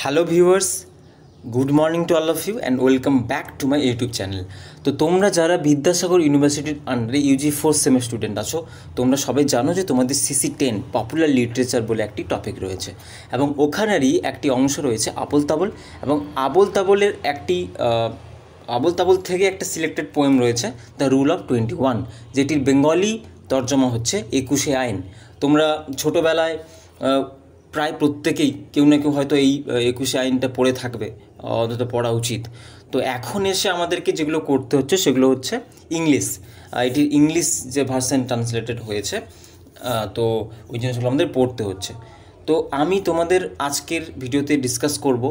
Hello viewers, good morning to all of you and welcome back to my YouTube channel. তো তোমরা যারা বিদ্যাসাগর ইউনিভার্সিটির আন্ডারে ইউজি 4 সেমের স্টুডেন্ট আছো, তোমরা সবাই জানো যে তোমাদের CC10 পপুলার লিটারেচার বলে একটি টপিক রয়েছে এবং ওখানেরই একটি অংশ রয়েছে আবোল তাবোল, এবং আবোল তাবোলের আবোল তাবোল থেকে একটা সিলেক্টেড পোয়েম রয়েছে দ্য রুল অফ 21, যেটির বেঙ্গলি তর্জমা হচ্ছে 21 আইন। তোমরা ছোটোবেলায় প্রায় প্রত্যেকেই কেউ না কেউ হয়তো এই 21 আইনটা পড়ে থাকবে, অন্তত পড়া উচিত। তো এখন এসে আমাদেরকে যেগুলো করতে হচ্ছে সেগুলো হচ্ছে ইংলিশ, এটির ইংলিশ যে ভার্সন ট্রান্সলেটেড হয়েছে, তো ওই জিনিসগুলো আমাদের পড়তে হচ্ছে। তো আমি তোমাদের আজকের ভিডিওতে ডিসকাস করব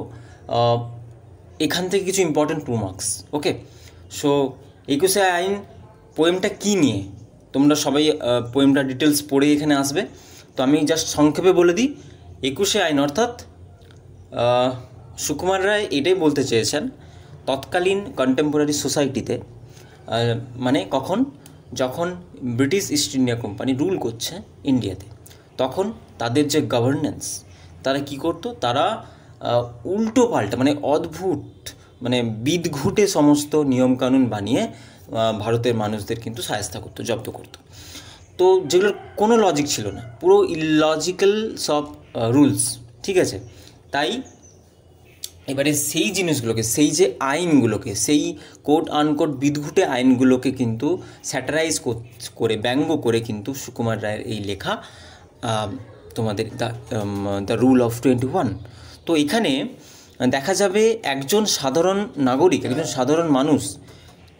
এখান থেকে কিছু ইম্পর্টেন্ট 2 মার্কস। ওকে, সো 21 আইন পোয়েমটা কী নিয়ে, তোমরা সবাই পোয়েমটা ডিটেলস পড়ে এখানে আসবে। তো আমি জাস্ট সংক্ষেপে বলে দিই, 21 আইন অর্থাৎ সুকুমার রায় এটাই বলতে চেয়েছেন তৎকালীন কন্টেম্পোরারি সোসাইটিতে, মানে যখন British east India company rule করছে ইন্ডিয়াতে, তখন তাদের যে গভর্নেন্স, তারা কি করতো, তারা উল্টো পাল্টা মানে অদ্ভুত মানে বিদঘুটে সমস্ত নিয়মকানুন বানিয়ে ভারতের মানুষদের কিন্তু শায়েস্তা করতো, জব্দ করতো। তো যেগুলোর কোনো লজিক ছিল না, পুরো ইললজিক্যাল সব রুলস, ঠিক আছে। তাই এবারে সেই জিনিসগুলোকে, সেই যে আইনগুলোকে, সেই কোট আনকোট বিদঘুটে আইনগুলোকে কিন্তু স্যাটারাইজ করে, ব্যঙ্গ করে কিন্তু সুকুমার রায়ের এই লেখা তোমাদের দ্য রুল অফ 21। তো এখানে দেখা যাবে একজন সাধারণ নাগরিক, একজন সাধারণ মানুষ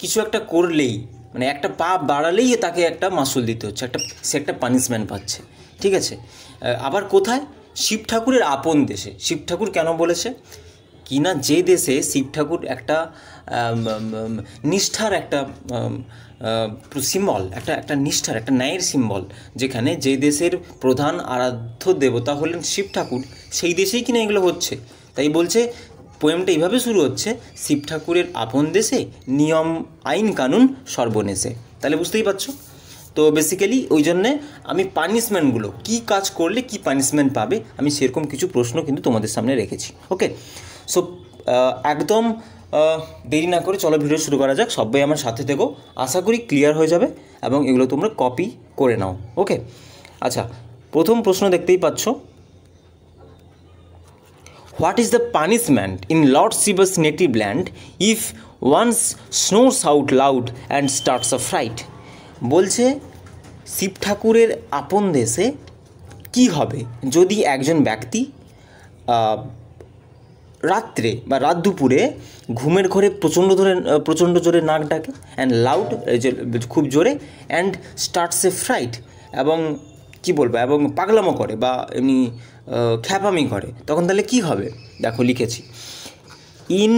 কিছু একটা করলেই, মানে একটা পা বাড়ালেই তাকে একটা মাসুল দিতে হচ্ছে, সে একটা পানিশমেন্ট পাচ্ছে, ঠিক আছে। আবার কোথায়? শিব ঠাকুরের আপন দেশে। শিব ঠাকুর কেন বলেছে কি না, যে দেশে শিব ঠাকুর একটা নিষ্ঠার একটা সিম্বল, একটা নিষ্ঠার, একটা ন্যায়ের সিম্বল, যেখানে যে দেশের প্রধান আরাধ্য দেবতা হলেন শিব ঠাকুর, সেই দেশেই কিনা এগুলো হচ্ছে। তাই বলছে, পোয়েমটা এইভাবে শুরু হচ্ছে, শিব ঠাকুরের আপন দেশে নিয়ম আইন কানুন সর্বনেশে। তাহলে বুঝতেই পারছো। তো বেসিক্যালি ওই জন্যে আমি পানিশমেন্টগুলো, কী কাজ করলে কী পানিশমেন্ট পাবে, আমি সেরকম কিছু প্রশ্ন কিন্তু তোমাদের সামনে রেখেছি। ওকে, সো একদম দেরি না করে চলো ভিডিও শুরু করা যাক। সবাই আমার সাথে থেকো, আশা করি ক্লিয়ার হয়ে যাবে এবং এগুলো তোমরা কপি করে নাও। ওকে, আচ্ছা, প্রথম প্রশ্ন দেখতেই পাচ্ছ, What is the punishment in Lord Shiva's native land if one snores out loud and starts a fright? বলছে শিব ঠাকুরের আপন দেশে কী হবে যদি একজন ব্যক্তি রাত্রে বা রাত দুপুরে ঘুমের ঘরে প্রচণ্ড জোরে নাক ডাকে, অ্যান্ড লাউড, খুব জোরে, অ্যান্ড স্টার্টস এ ফ্রাইট, এবং কি বলবো, এবং পাগলামো করে বা এমনি খ্যাপামি করে, তখন তাহলে কী হবে? দেখো লিখেছি, ইন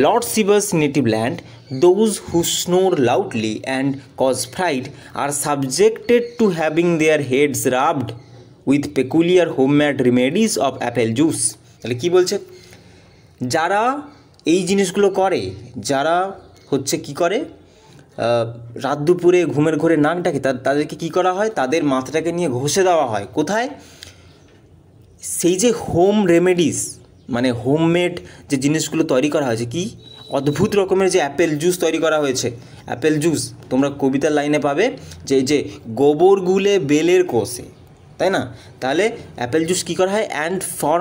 লর্ড শিবাস native land those who snore loudly and cause fright are subjected to having their heads rubbed with peculiar homemade remedies of apple juice. তাহলে কী বলছে, যারা এই জিনিসগুলো করে, যারা হচ্ছে কি করে, রাত দুপুরে ঘুমের ঘরে নাক ডাকে, তাদেরকে কী করা হয়, তাদের মাথাটাকে নিয়ে ঘষে দেওয়া হয়। কোথায়? সেই যে হোম রেমেডিস, মানে হোমমেড যে জিনিসগুলো তৈরি করা হয়েছে, কি অদ্ভুত রকমের যে অ্যাপেল জুস তৈরি করা হয়েছে। অ্যাপেল জুস তোমরা কবিতার লাইনে পাবে যে গোবর গুলে বেলের কোষে, তাই না? তাহলে অ্যাপেল জুস কী করা হয়, and for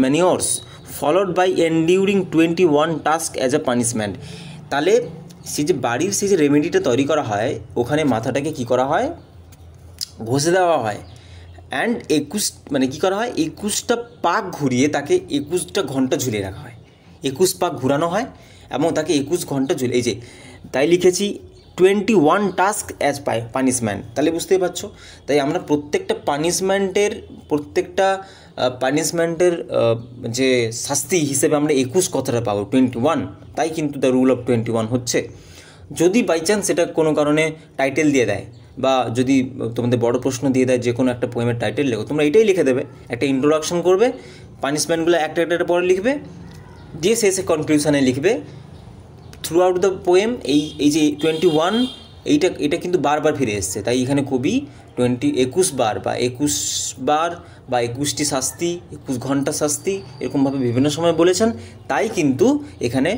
manures followed by enduring 21 task as a punishment. তাহলে সেই যে বাড়ির সেই যে রেমেডিটা তৈরি করা হয়, ওখানে মাথাটাকে কী করা হয়, ঘষে দেওয়া হয়, অ্যান্ড 21 মানে কী করা হয়, 21টা পাক ঘুরিয়ে তাকে 21টা ঘন্টা ঝুলিয়ে রাখা হয়। 21 পাক ঘুরানো হয় এবং তাকে 21 ঘন্টা ঝুলিয়ে, এই যে তাই লিখেছি 21 টাস্ক অ্যাজ পানিশমেন্ট। তাহলে বুঝতেই পারছো। তাই আমরা প্রত্যেকটা পানিশমেন্টের যে শাস্তি হিসেবে আমরা 21 কথাটা পাবো, 21। তাই কিন্তু দ্য রুল অফ 21 হচ্ছে। যদি বাই চান্স এটা কোনো কারণে টাইটেল দিয়ে দেয়, বা যদি তোমাদের বড় প্রশ্ন দিয়ে দেয় যে কোনো একটা পোয়েমের টাইটেল লেখো, তোমরা এটাই লিখে দেবে, একটা ইন্ট্রোডাকশন করবে, পানিশমেন্টগুলো একটা পরে লিখবে, দিয়ে শেষে কনক্লুশনে লিখবে থ্রু আউট দ্য পোয়েম এই যে 21 এটা কিন্তু বারবার ফিরে এসছে, তাই এখানে কবি 21 বার বা 21 বার বা 21টি শাস্তি, 21 ঘন্টা শাস্তি এরকমভাবে বিভিন্ন সময় বলেছেন, তাই কিন্তু এখানে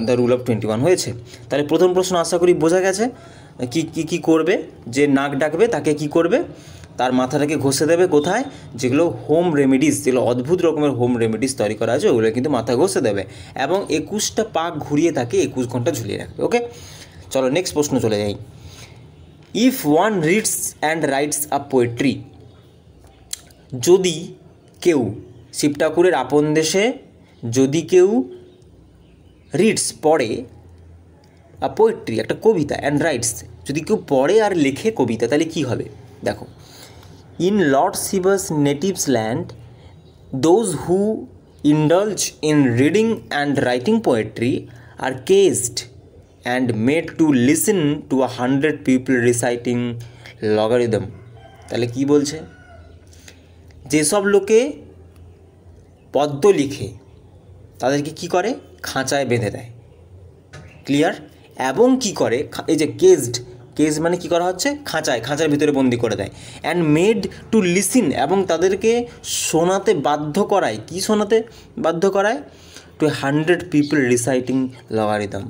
দ্য রুল অফ 21 হয়েছে। তাহলে প্রথম প্রশ্ন আশা করি বোঝা গেছে কি করবে, যে নাক ডাকবে তাকে কি করবে, তার মাথাটাকে ঘষে দেবে কোথায়, যেগুলো হোম রেমেডিস, যেগুলো অদ্ভুত রকমের হোম রেমেডিস তৈরি করা আছে ওগুলো কিন্তু মাথা ঘষে দেবে, এবং 21টা পাক ঘুরিয়ে তাকে 21 ঘন্টা ঝুলিয়ে রাখবে। ওকে, চলো নেক্সট প্রশ্ন চলে যাই। If one reads and writes a poetry, যদি কেউ, শিব ঠাকুরের আপন দেশে যদি কেউ রিডস পড়ে, আ পোয়েট্রি একটা কবিতা, অ্যান্ড রাইটস যদি কেউ পড়ে আর লেখে কবিতা, তাহলে কি হবে দেখো। ইন লর্ড শিবাস natives land those who indulge in reading and writing poetry are caged and made to listen to 100 people reciting logarithm। তাহলে কি বলছে, যেসব লোকে পদ্য লিখে তাদেরকে কি করে, খাঁচায় বেঁধে দেয়, ক্লিয়ার, এবং কি করে, এই যে কেজ মানে কি করা হচ্ছে, খাঁচার ভিতরে বন্দি করে দেয়, অ্যান্ড মেড টু লিসিন, এবং তাদেরকে শোনাতে বাধ্য করায়, কি শোনাতে বাধ্য করায়, টু 100 people reciting logarithm।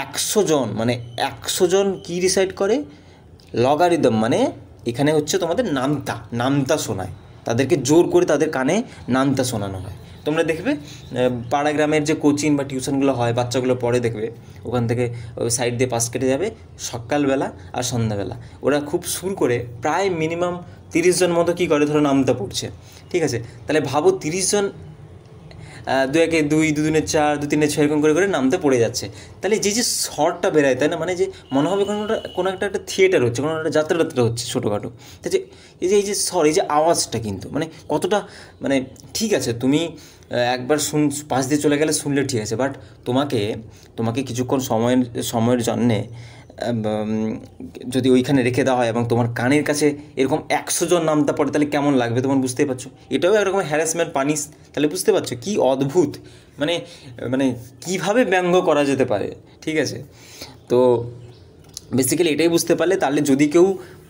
100 জন, মানে 100 জন কি রিসাইট করে, লগারিদম, মানে এখানে হচ্ছে তোমাদের নামতা শোনায়, তাদেরকে জোর করে তাদের কানে নামতা শোনানো হয়। তোমরা দেখবে পাড়া গ্রামের যে কোচিং বা টিউশনগুলো হয়, বাচ্চাগুলো পড়ে দেখবে, ওখান থেকে সাইড দিয়ে পাস কেটে যাবে, সকালবেলা আর সন্ধ্যাবেলা ওরা খুব সুর করে প্রায় মিনিমাম 30 জন মতো কী করে, ধরো নামতা পড়ছে, ঠিক আছে, তাহলে ভাবো 30 জন 2 একে 2, 2 দুনে 4, 2 তিনে 6 এরকম করে নামতে পড়ে যাচ্ছে, তাহলে যে শর্টটা বেরোয়, তাই না, মানে যে মনে হবে কোনো একটা থিয়েটার হচ্ছে, কোনো একটা যাত্রা হচ্ছে ছোটোখাটো, তাই যে এই যে এই যে আওয়াজটা কিন্তু মানে কতটা, মানে ঠিক আছে তুমি একবার পাশ দিয়ে চলে গেলে শুনলে ঠিক আছে, বাট তোমাকে কিছুক্ষণ সময়ের জন্যে যদি ওইখানে রেখে দেওয়া হয় এবং তোমার কানের কাছে এরকম 100 জন নামতা পড়ে, তাহলে কেমন লাগবে তোমার বুঝতেই পারছো। এটাও একরকম হ্যারাসমেন্ট, পানিশ, তাহলে বুঝতে পারছো কি অদ্ভুত, মানে কীভাবে ব্যঙ্গ করা যেতে পারে, ঠিক আছে। তো বেসিক্যালি এটাই বুঝতে পারলে, তাহলে যদি কেউ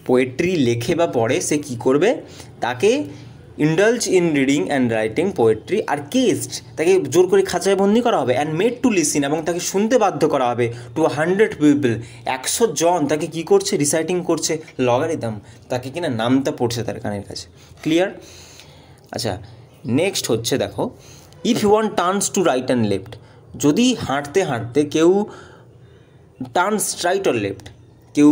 পোয়েট্রি লেখে বা পড়ে, সে কী করবে, তাকে indulge in reading and writing poetry are caged, তাকে জোর করে খাঁচায় বন্দি করা হবে, অ্যান্ড মেড টু লিসিন, এবং তাকে শুনতে বাধ্য করা হবে, টু 100 পিপল, 100 জন তাকে কী করছে, রিসাইটিং করছে লগারিদম, তাকে কিনা নামতা পড়ছে তার কানের কাছে, ক্লিয়ার। আচ্ছা নেক্সট হচ্ছে দেখো, if one turns to right and left, যদি হাঁটতে হাঁটতে কেউ টার্নস রাইট অর লেফট, কেউ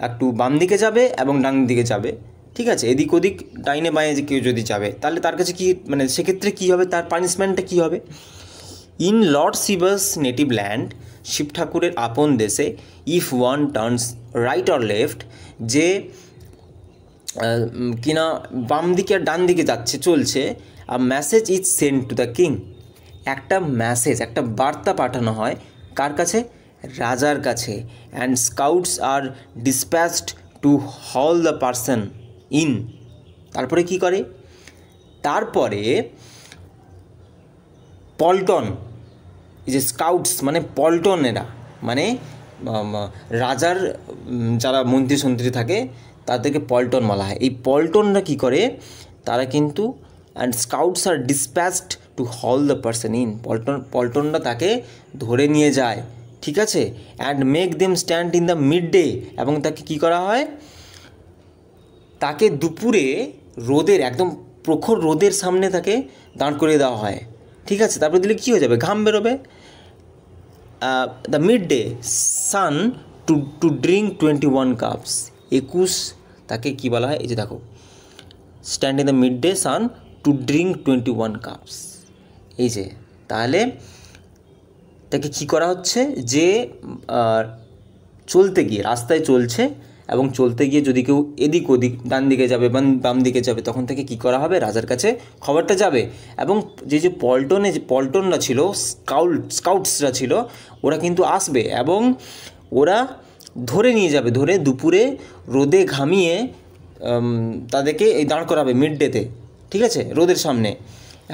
একটু বাম দিকে যাবে এবং ডান দিকে যাবে, ঠিক আছে, এদিক ওদিক ডাইনে বাঁয়ে যে কেউ যদি যাবে, তাহলে তার কাছে কি, মানে সেক্ষেত্রে কী হবে, তার পানিশমেন্টটা কী হবে। ইন লর্ড শিবাস নেটিভ ল্যান্ড, শিব ঠাকুরের আপন দেশে, if one turns right or left, যে কিনা বাম দিকে আর ডান দিকে চলছে, a message is sent to the king, একটা মেসেজ, একটা বার্তা পাঠানো হয় কার কাছে, রাজার কাছে, and scouts are dispatched to haul the person in, তারপরে কি করে, তারপরে পল্টন, এই যে স্কাউটস মানে পল্টন, এরা মানে রাজার যারা মন্ত্রী থাকে তাদেরকে পল্টন বলা হয়। এই পল্টনরা কী করে, তারা কিন্তু, and scouts are dispatched to haul the person in, পল্টনরা তাকে ধরে নিয়ে যায়, ঠিক আছে, and make them stand in the mid day, এবং তাকে কী করা হয়, তাকে দুপুরে রোদের, একদম প্রখর রোদের সামনে তাকে দাঁড় করিয়ে দেওয়া হয়, ঠিক আছে, তারপরে দিলে কী হয়ে যাবে, ঘাম বেরোবে। The mid day sun to drink 21 cups, 21, তাকে কী বলা হয়, এই যে দেখো, stand in the mid day sun to drink 21 cups, এই যে, তাহলে তাকে কী করা হচ্ছে, যে চলতে গিয়ে, রাস্তায় চলছে এবং চলতে গিয়ে যদি কেউ এদিক ওদিক ডান দিকে যাবে বা বাম দিকে যাবে, তখন থেকে কী করা হবে, রাজার কাছে খবরটা যাবে, এবং যে পল্টনরা ছিল, স্কাউটসরা ছিল, ওরা কিন্তু আসবে এবং ওরা ধরে নিয়ে যাবে, ধরে দুপুরে রোদে ঘামিয়ে তাদেরকে এই দাঁড় করাবে মিড ডেতে, ঠিক আছে, রোদের সামনে,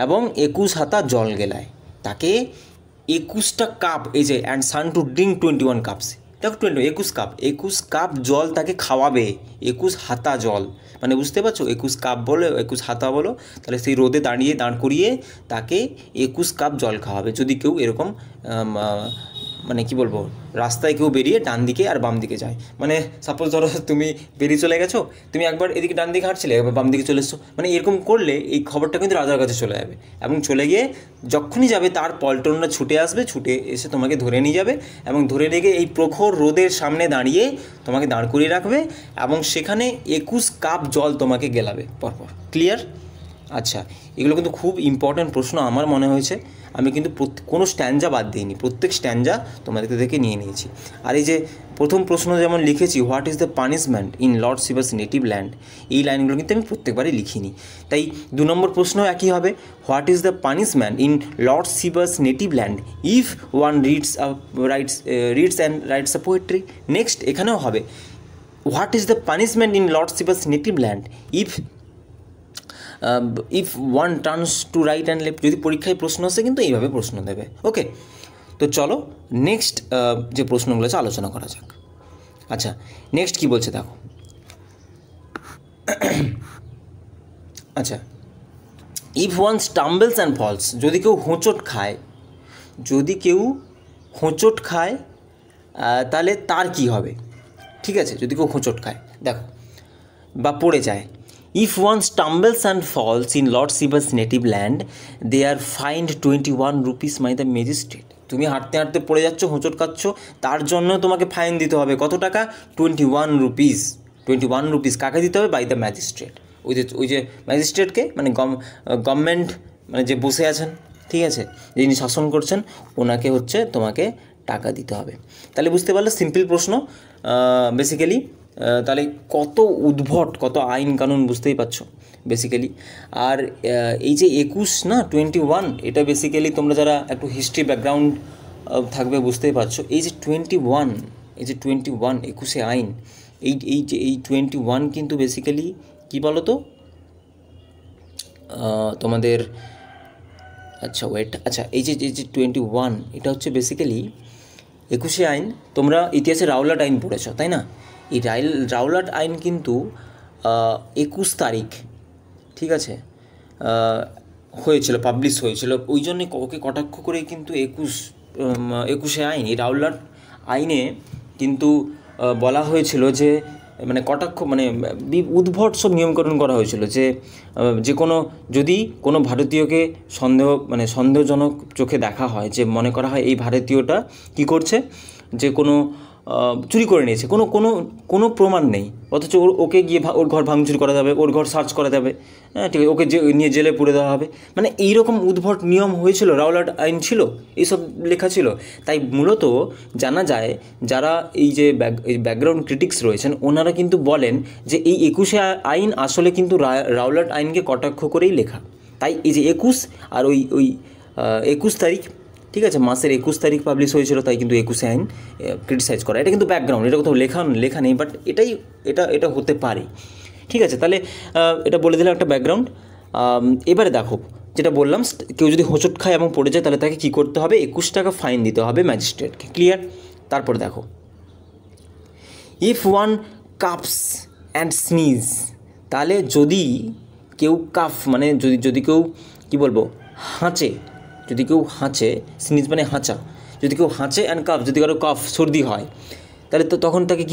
এবং 21 হাতা জল গেলায়, তাকে 21টা কাপ, এই যে, and sun to drink 21 cups, দেখো 21 কাপ জল তাকে খাওয়াবে, 21 হাতা জল, মানে বুঝতে পারছো, 21 কাপ বলো 21 হাতা বলো, তাহলে সেই রোদে দাঁড় করিয়ে তাকে 21 কাপ জল খাওয়াবে। যদি কেউ এরকম মানে কি বলবো, রাস্তায় কেউ বেরিয়ে ডান দিকে আর বাম দিকে যায়, মানে সাপোজ ধরো তুমি বেরিয়ে চলে গেছো, তুমি একবার এদিকে ডান দিকে হাঁটছিলে, একবার বাম দিকে চলে এসছো, মানে এরকম করলে এই খবরটা কিন্তু রাজার কাছে চলে যাবে, এবং চলে গিয়ে যখনই যাবে তার পল্টনরা ছুটে আসবে, ছুটে এসে তোমাকে ধরে নিয়ে যাবে, এবং ধরে রেখে এই প্রখর রোদের সামনে দাঁড়িয়ে তোমাকে দাঁড় করিয়ে রাখবে, এবং সেখানে 21 কাপ জল তোমাকে গেলাবে পরপর। ক্লিয়ার? আচ্ছা, এগুলো কিন্তু খুব ইম্পর্ট্যান্ট প্রশ্ন আমার মনে হয়েছে। আমি কিন্তু কোনো স্ট্যান্ডা বাদ দিইনি, প্রত্যেক স্ট্যান্ডা তোমাদেরকে দেখে নিয়ে নিয়েছি। আর এই যে প্রথম প্রশ্ন যেমন লিখেছি, what is the punishment in Lord শিবাস নেটিভ ল্যান্ড, এই লাইনগুলো কিন্তু আমি প্রত্যেকবারই লিখিনি। তাই 2 নম্বর প্রশ্ন একই হবে, what is the punishment in Lord শিবাস native land if one reads and writes a poetry. Next এখানেও হবে, what is the punishment in Lord শিবাস native land if one turns to right and left. যদি পরীক্ষায় প্রশ্ন আসে কিন্তু এইভাবে প্রশ্ন দেবে। ওকে, তো চলো নেক্সট যে প্রশ্নগুলো আছে আলোচনা করা যাক। আচ্ছা, নেক্সট কী বলছে দেখো। আচ্ছা, ইফ ওয়ান স্টাম্বলস অ্যান্ড ফলস, যদি কেউ হোঁচট খায়, তাহলে তার কি হবে? ঠিক আছে, যদি কেউ হোঁচট খায়, দেখো, বা পড়ে যায়, if one stumbles and falls in Lord Shiva's native land, they are fined 21 rupees by the magistrate. তুমি হাঁটতে হাঁটতে পড়ে যাচ্ছ, হোঁচট খাচ্ছ, তার জন্য তোমাকে ফাইন দিতে হবে কত টাকা? 21 রুপিস। 21 রুপিস কাকে দিতে হবে? By the magistrate. ওই যে ম্যাজিস্ট্রেটকে, মানে গভর্নমেন্ট, মানে যে বসে আছেন, ঠিক আছে, যিনি শাসন করছেন, ওনাকে হচ্ছে তোমাকে টাকা দিতে হবে। তাহলে বুঝতে পারলে সিম্পল প্রশ্ন বেসিক্যালি। তাহলে কত উদ্ভট, কত আইন কানুন, বুঝতেই পারছো বেসিক্যালি। আর এই যে 21 এটা বেসিক্যালি তোমরা যারা একটু হিস্ট্রি ব্যাকগ্রাউন্ড থাকবে বুঝতেই পারছো, এই যে 21 21 আইন, এই 21 কিন্তু বেসিক্যালি কী বলো তো তোমাদের, আচ্ছা ওয়েট, আচ্ছা এই যে 21 এটা হচ্ছে বেসিক্যালি 21 আইন। তোমরা ইতিহাসে রাওলাট আইন পড়েছো, তাই না? এই রাওলাট আইন কিন্তু 21 তারিখ, ঠিক আছে, হয়েছিল, পাবলিশ হয়েছিল, ওই জন্যে ওকে কটাক্ষ করেই কিন্তু 21 আইন, এই রাওলাট আইনে কিন্তু বলা হয়েছিল যে, মানে কটাক্ষ, মানে উদ্ভট সব নিয়মকরণ করা হয়েছিল, যে যদি কোনো ভারতীয়কে সন্দেহজনক চোখে দেখা হয়, যে মনে করা হয় এই ভারতীয়টা কী করছে, যে কোনো চুরি করে নিয়েছে, কোনো প্রমাণ নেই, অথচ ওকে গিয়ে ওর ঘর ভাঙচুর করা যাবে, ওর ঘর সার্চ করা যাবে, হ্যাঁ ঠিক আছে, ওকে নিয়ে জেলে পুরে দেওয়া হবে, মানে এইরকম উদ্ভট নিয়ম হয়েছিল, রাওলাট আইন ছিল, এইসব লেখা ছিল। তাই মূলত জানা যায়, যারা এই যে ব্যাকগ্রাউন্ড ক্রিটিক্স রয়েছেন, ওনারা কিন্তু বলেন যে এই 21 আইন আসলে কিন্তু রাওলাট আইনকে কটাক্ষ করেই লেখা। তাই এই যে 21 আর ওই 21 তারিখ, ঠিক আছে, মাসের 21 তারিখ পাবলিশ হয়েছিল, তাই কিন্তু 21 আইন ক্রিটিসাইজ করা, এটা কিন্তু ব্যাকগ্রাউন্ড, এটা কোথাও লেখা নেই, বাট এটা হতে পারে, ঠিক আছে। তাহলে এটা বলে দিলাম একটা ব্যাকগ্রাউন্ড। এবারে দেখো, যেটা বললাম, কেউ যদি হোঁচট খায় এবং পড়ে যায়, তাহলে তাকে কী করতে হবে? 21 টাকা ফাইন দিতে হবে ম্যাজিস্ট্রেটকে। ক্লিয়ার? তারপরে দেখো, ইফ ওয়ান কাফস অ্যান্ড স্নিজ, তাহলে যদি কেউ কাফ, মানে যদি কেউ কী বলবো, হাঁচে, যদি কেউ হাঁচে, স্নিজ মানে হাঁচা, যদি কেউ হাঁচে অ্যান্ড কাফ, যদি কারো কাফ সর্দি হয়, তাহলে তো তখন তাকে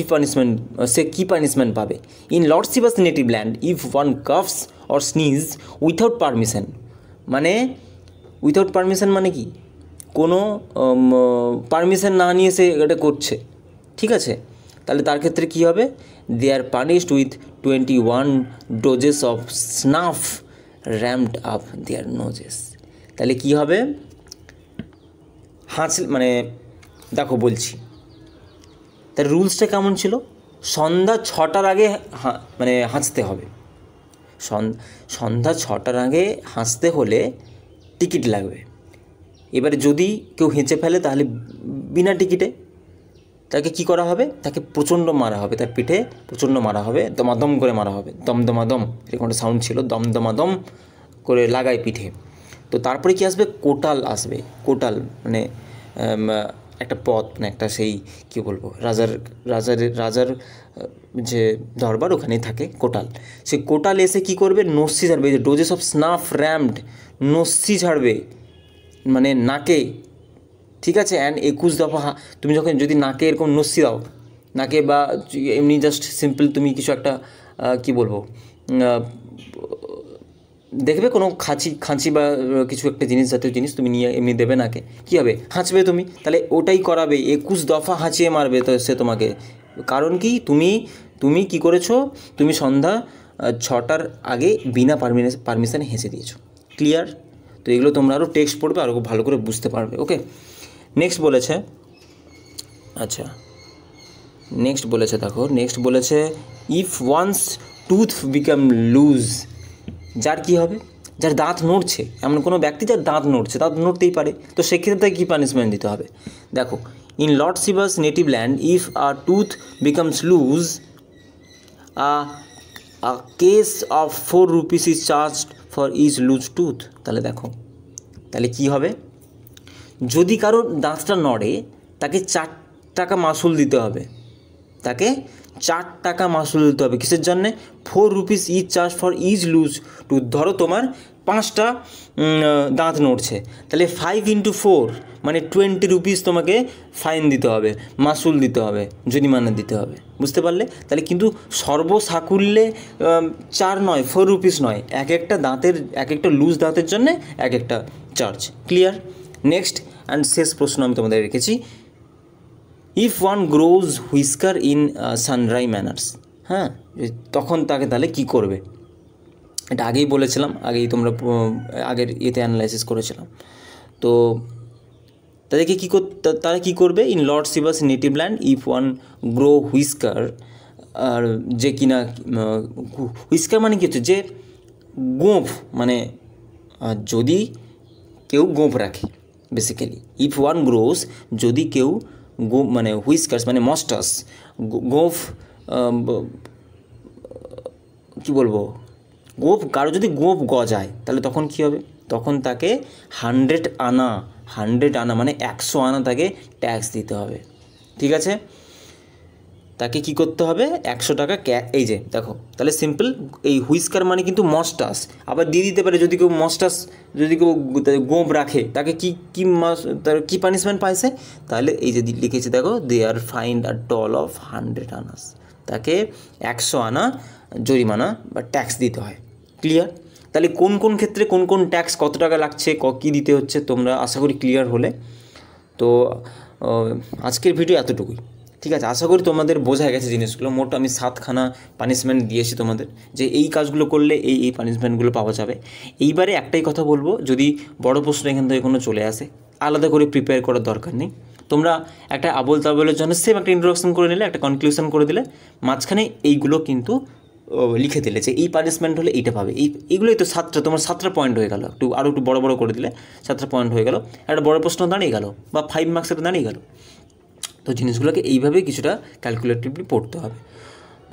সে কী পানিশমেন্ট পাবে? ইন লর্ড শিবাস native land if one coughs or sneeze without permission, মানে উইথাউট পারমিশন মানে কি, কোনো পারমিশন না নিয়ে সে এটা করছে, ঠিক আছে, তাহলে তার ক্ষেত্রে কী হবে? They are punished with 21 doses of snuff rammed up their noses. তাহলে কী হবে? মানে দেখো বলছি, তার রুলসটা কেমন ছিল? সন্ধ্যা 6টার আগে মানে হাঁচতে হবে, সন্ধ্যা 6টার আগে হাঁচতে হলে টিকিট লাগবে। এবারে যদি কেউ হেঁচে ফেলে, তাহলে বিনা টিকিটে তাকে কী করা হবে? তাকে প্রচণ্ড মারা হবে, তার পিঠে প্রচণ্ড মারা হবে, দমাদম করে মারা হবে, দমদমাদম এরকম একটা সাউন্ড ছিল, দমদমাদম করে লাগায় পিঠে। তো তারপরে কি আসবে? কোটাল আসবে। কোটাল মানে একটা পথ, মানে একটা সেই কী বলবো, রাজার যে দরবার ওখানেই থাকে কোটাল। সে কোটাল এসে কি করবে, নস্যি ছাড়বে, যে ডোজেস অফ স্নাফ র্যাম্পড, নস্যি ছাড়বে মানে নাকে, ঠিক আছে। অ্যান্ড 21 দফা তুমি যখন যদি নাকে এরকম নস্যি দাও, নাকে বা এমনি জাস্ট সিম্পল তুমি কিছু একটা কি বলবো, দেখবে কোনো খাঁচি বা কিছু একটা জিনিস, জাতীয় জিনিস তুমি নিয়ে এমনি দেবে নাকে, কী হবে, হাঁচবে তুমি, তাহলে ওটাই করাবে, 21 দফা হাঁচিয়ে মারবে তো সে তোমাকে। কারণ কি, তুমি কি করেছো, তুমি সন্ধ্যা 6টার আগে বিনা পারমিশনে হেসে দিয়েছো। ক্লিয়ার? তো এগুলো তোমরা আরও টেক্সট পড়বে, আরও ভালো করে বুঝতে পারবে। ওকে, নেক্সট বলেছে, আচ্ছা নেক্সট বলেছে, দেখো নেক্সট বলেছে, if one's tooth become loose, যার কী হবে, যার দাঁত নড়ছে, এমন কোনো ব্যক্তি যার দাঁত নড়ছে, দাঁত নড়তেই পারে, তো সেক্ষেত্রে তাকে কী পানিশমেন্ট দিতে হবে। দেখো, ইন লর্ড শিবাস native land if a tooth becomes loose a case of 4 rupees is charged for his loose tooth. তাহলে দেখো, তাহলে কী হবে, যদি কারোর দাঁতটা নড়ে তাকে 4 টাকা মাসুল দিতে হবে, তাকে 4 টাকা মাসুল দিতে হবে। কিসের জন্যে? 4 rupees is charge for his loose tooth. ধরো তোমার 5টা দাঁত নড়ছে, তাহলে 5 into 4 মানে 20 rupees তোমাকে ফাইন দিতে হবে, মাসুল দিতে হবে, জরিমানা দিতে হবে। বুঝতে পারলে? তাহলে কিন্তু সর্বসাকুল্যে 4 নয়, 4 rupees নয়, এক একটা লুজ দাঁতের জন্যে এক একটা চার্জ। ক্লিয়ার? নেক্সট অ্যান্ড শেষ প্রশ্ন আমি তোমাদের রেখেছি, if one grows whisker in সানরাই ম্যানার্স, হ্যাঁ, তখন তাকে তাহলে কী করবে, এটা আগেই বলেছিলাম, তোমরা আগের ইয়েতে অ্যানালাইসিস করেছিলাম। তো তাদেরকে তারা কী করবে, ইন লর্ড শিবাস native land if one grow whisker, আর যে কিনা হুইস্কার মানে কী হচ্ছে, যে গোঁফ, মানে যদি কেউ গোঁফ রাখে, বেসিক্যালি ইফ ওয়ান গ্রোস, যদি কেউ মানে হুইস্কার্স মানে মস্টাস, গোঁফ, কী বলবো, কারো যদি গোঁফ গজায়, তাহলে তখন কী হবে, তখন তাকে 100 আনা মানে 100 আনা তাকে ট্যাক্স দিতে হবে। ঠিক আছে, তাকে কি করতে হবে, 100 টাকা এই যে দেখো, তাহলে সিম্পল, এই হুইস্কার মানে কিন্তু মস্টাস, আবার দিয়ে দিতে পারে, যদি কেউ মস্টাস, যদি কেউ গোঁফ রাখে, তাকে তার কী পানিশমেন্ট পাইছে, তাহলে এই যে লিখেছে দেখো, they are find a toll of 100 annas, তাকে 100 আনা জরিমানা বা ট্যাক্স দিতে হয়। ক্লিয়ার? তাহলে কোন ক্ষেত্রে কোন ট্যাক্স, কত টাকা লাগছে, কী দিতে হচ্ছে, তোমরা আশা করি ক্লিয়ার হলে। তো আজকের ভিডিও এতটুকুই, ঠিক আছে। আশা করি তোমাদের বোঝা গেছে জিনিসগুলো। মোট আমি 7খানা পানিশমেন্ট দিয়েছি তোমাদের, যে এই কাজগুলো করলে এই পানিশমেন্টগুলো পাওয়া যাবে। এইবারে একটাই কথা বলবো, যদি বড় প্রশ্ন এখান থেকে কোনো চলে আসে, আলাদা করে প্রিপেয়ার করার দরকার নেই। তোমরা একটা আবোল তাবোলের জন্য সেম একটা ইন্ট্রোডাকশন করে নিলে, একটা কনক্লুশন করে দিলে, মাঝখানে এইগুলো কিন্তু লিখে দিলে যে এই পানিশমেন্ট হলে এইটা পাবে, এইগুলোই তো 7টা, তোমার 7টা পয়েন্ট হয়ে গেল। একটু বড় করে দিলে 7টা পয়েন্ট হয়ে গেল, একটা বড় প্রশ্ন দাঁড়িয়ে গেল, বা 5 মার্কসের দাঁড়িয়ে গেল। তো জিনিসগুলোকে এইভাবে কিছুটা ক্যালকুলেটিভলি পড়তে হবে।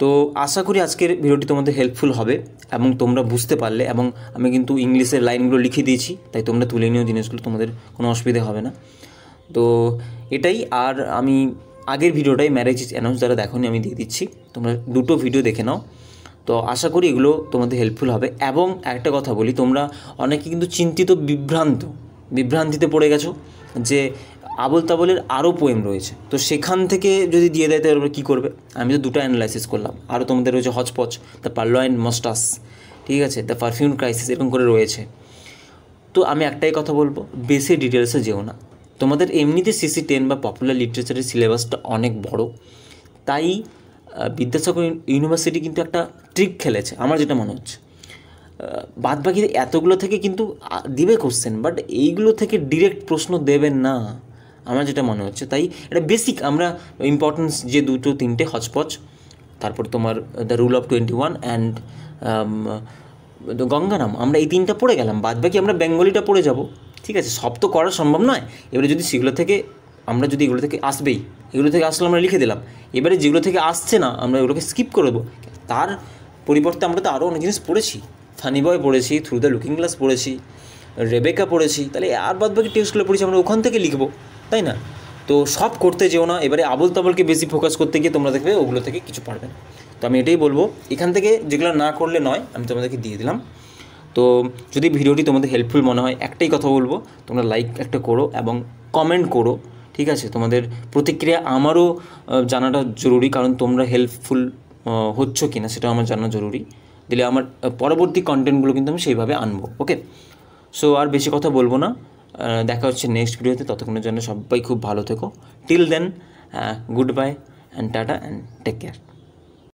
তো আশা করি আজকের ভিডিওটি তোমাদের হেল্পফুল হবে এবং তোমরা বুঝতে পারলে, এবং আমি কিন্তু ইংলিশের লাইনগুলো লিখে দিয়েছি, তাই তোমরা তুলে নিও জিনিসগুলো, তোমাদের কোনো অসুবিধা হবে না। তো এটাই। আর আমি আগের ভিডিওটাই ম্যারেজ অ্যানাউন্স যারা দেখোনি আমি দিয়ে দিচ্ছি, তোমরা 2টো ভিডিও দেখে নাও। তো আশা করি এগুলো তোমাদের হেল্পফুল হবে। এবং একটা কথা বলি, তোমরা অনেকে কিন্তু চিন্তিত, বিভ্রান্তিতে পড়ে গেছো যে আবোল তাবোলের আরও পোয়েম রয়েছে, তো সেখান থেকে যদি দিয়ে দেয় তাহলে কী করবে। আমি তো 2টা অ্যানালাইসিস করলাম, আরও তোমাদের রয়েছে হচপচ, দ্য পার্লয়েন্ট মস্টাস, ঠিক আছে, দ্য পারফিউম ক্রাইসিস, এরকম করে রয়েছে। তো আমি একটাই কথা বলবো, বেশি ডিটেলসে যেও না। তোমাদের এমনিতে CC10 বা পপুলার লিটারেচারের সিলেবাসটা অনেক বড়, তাই বিদ্যাসাগর ইউনিভার্সিটি কিন্তু একটা ট্রিক খেলেছে আমার যেটা মনে হচ্ছে। বাদবাকি এতগুলো থেকে কিন্তু দিবে কোশ্চেন, বাট এইগুলো থেকে ডিরেক্ট প্রশ্ন দেবেন না আমার যেটা মনে হচ্ছে। তাই এটা বেসিক, আমরা ইম্পর্টেন্স যে 2-3টে হচপচ, তারপর তোমার the rule of 21 and Gangaram, আমরা এই 3টা পড়ে গেলাম, বাদবাকি আমরা বেঙ্গলিটা পড়ে যাব। ঠিক আছে, সব তো করা সম্ভব নয়। এবারে যদি সেগুলো থেকে এগুলো থেকে আসলে আমরা লিখে দিলাম, এবারে যেগুলো থেকে আসছে না আমরা এগুলোকে স্কিপ করে দেবো। তার পরিবর্তে আমরা তো আরও অনেক জিনিস পড়েছি, ফানি বয় পড়েছি, থ্রু দ্য লুকিং গ্লাস পড়েছি, রেবেকা পড়েছি, তাহলে আর বাদবাকি টেক্সটগুলো পড়েছি, আমরা ওখান থেকে লিখবো, তাই না? তো সব করতে যেও না, এবারে আবল তাবলকে বেশি ফোকাস করতে গিয়ে তোমরা দেখবে ওগুলো থেকে কিছু পারবে না। তো আমি এটাই বলবো, এখান থেকে যেগুলো না করলে নয় আমি তোমাদেরকে দিয়ে দিলাম। তো যদি ভিডিওটি তোমাদের হেল্পফুল মনে হয়, একটাই কথা বলবো, তোমরা লাইক একটা করো এবং কমেন্ট করো, ঠিক আছে? তোমাদের প্রতিক্রিয়া আমারও জানাটা জরুরি, কারণ তোমরা হেল্পফুল হচ্ছ কি না সেটা আমার জানা জরুরি। দিলে আমার পরবর্তী কন্টেন্টগুলো কিন্তু আমি সেইভাবে আনবো। ওকে, সো আর বেশি কথা বলবো না, দেখা হচ্ছে নেক্সট ভিডিওতে। ততক্ষণের জন্য সবাই খুব ভালো থেকো। Till then, good bye and tata and take care.